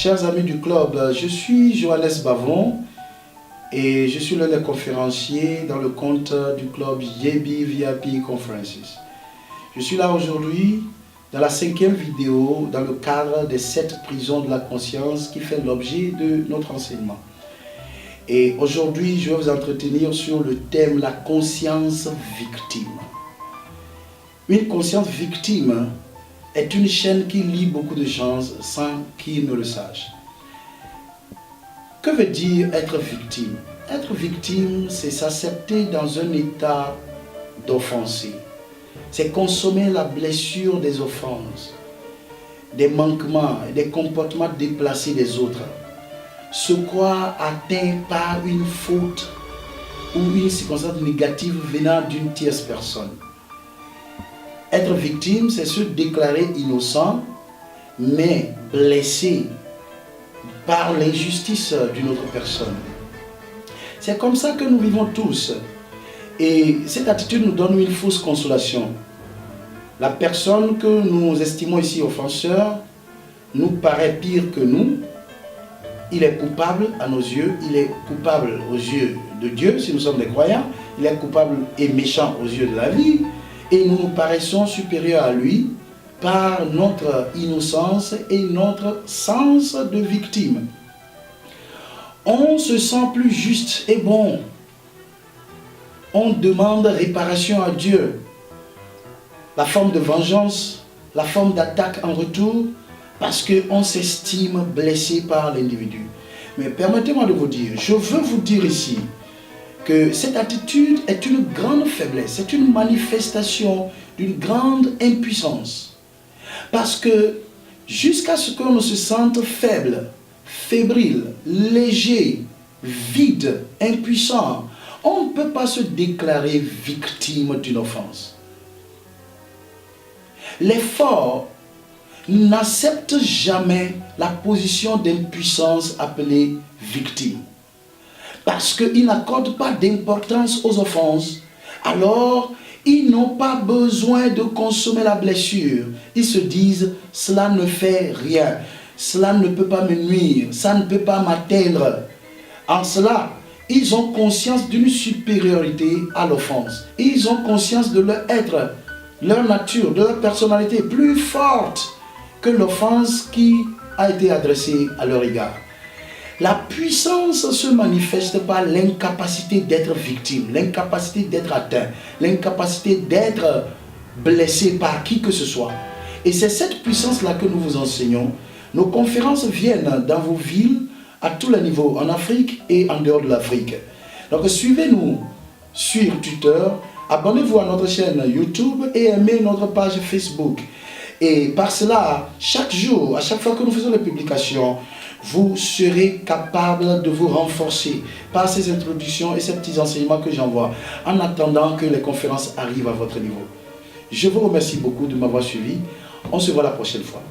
Chers amis du club, je suis Johannes Bavon et je suis l'un des conférenciers dans le compte du club JB VIP Conferences. Je suis là aujourd'hui dans la 5e vidéo dans le cadre des 7 prisons de la conscience qui fait l'objet de notre enseignement. Et aujourd'hui, je vais vous entretenir sur le thème la conscience victime. Une conscience victime est une chaîne qui lie beaucoup de gens sans qu'ils ne le sachent. Que veut dire être victime? Être victime, c'est s'accepter dans un état d'offensé. C'est consommer la blessure des offenses, des manquements et des comportements déplacés des autres. Se croire atteint par une faute ou une circonstance négative venant d'une tierce personne. Être victime, c'est se déclarer innocent, mais blessé par l'injustice d'une autre personne. C'est comme ça que nous vivons tous. Et cette attitude nous donne une fausse consolation. La personne que nous estimons ici offenseur nous paraît pire que nous. Il est coupable à nos yeux, il est coupable aux yeux de Dieu, si nous sommes des croyants. Il est coupable et méchant aux yeux de la vie. Et nous nous paraissons supérieurs à lui par notre innocence et notre sens de victime. On se sent plus juste et bon. On demande réparation à Dieu. La forme de vengeance, la forme d'attaque en retour, parce qu'on s'estime blessé par l'individu. Mais permettez-moi de vous dire, je veux vous dire ici, que cette attitude est une grande faiblesse, c'est une manifestation d'une grande impuissance. Parce que jusqu'à ce qu'on se sente faible, fébrile, léger, vide, impuissant, on ne peut pas se déclarer victime d'une offense. Les forts n'acceptent jamais la position d'impuissance appelée victime. Parce qu'ils n'accordent pas d'importance aux offenses, alors ils n'ont pas besoin de consommer la blessure. Ils se disent, cela ne fait rien, cela ne peut pas me nuire, ça ne peut pas m'atteindre. En cela, ils ont conscience d'une supériorité à l'offense. Ils ont conscience de leur être, leur nature, de leur personnalité plus forte que l'offense qui a été adressée à leur égard. La puissance se manifeste par l'incapacité d'être victime, l'incapacité d'être atteint, l'incapacité d'être blessé par qui que ce soit. Et c'est cette puissance-là que nous vous enseignons. Nos conférences viennent dans vos villes, à tous les niveaux, en Afrique et en dehors de l'Afrique. Donc suivez-nous sur Twitter, abonnez-vous à notre chaîne YouTube et aimez notre page Facebook. Et par cela, chaque jour, à chaque fois que nous faisons les publications, vous serez capable de vous renforcer par ces introductions et ces petits enseignements que j'envoie en attendant que les conférences arrivent à votre niveau. Je vous remercie beaucoup de m'avoir suivi. On se voit la prochaine fois.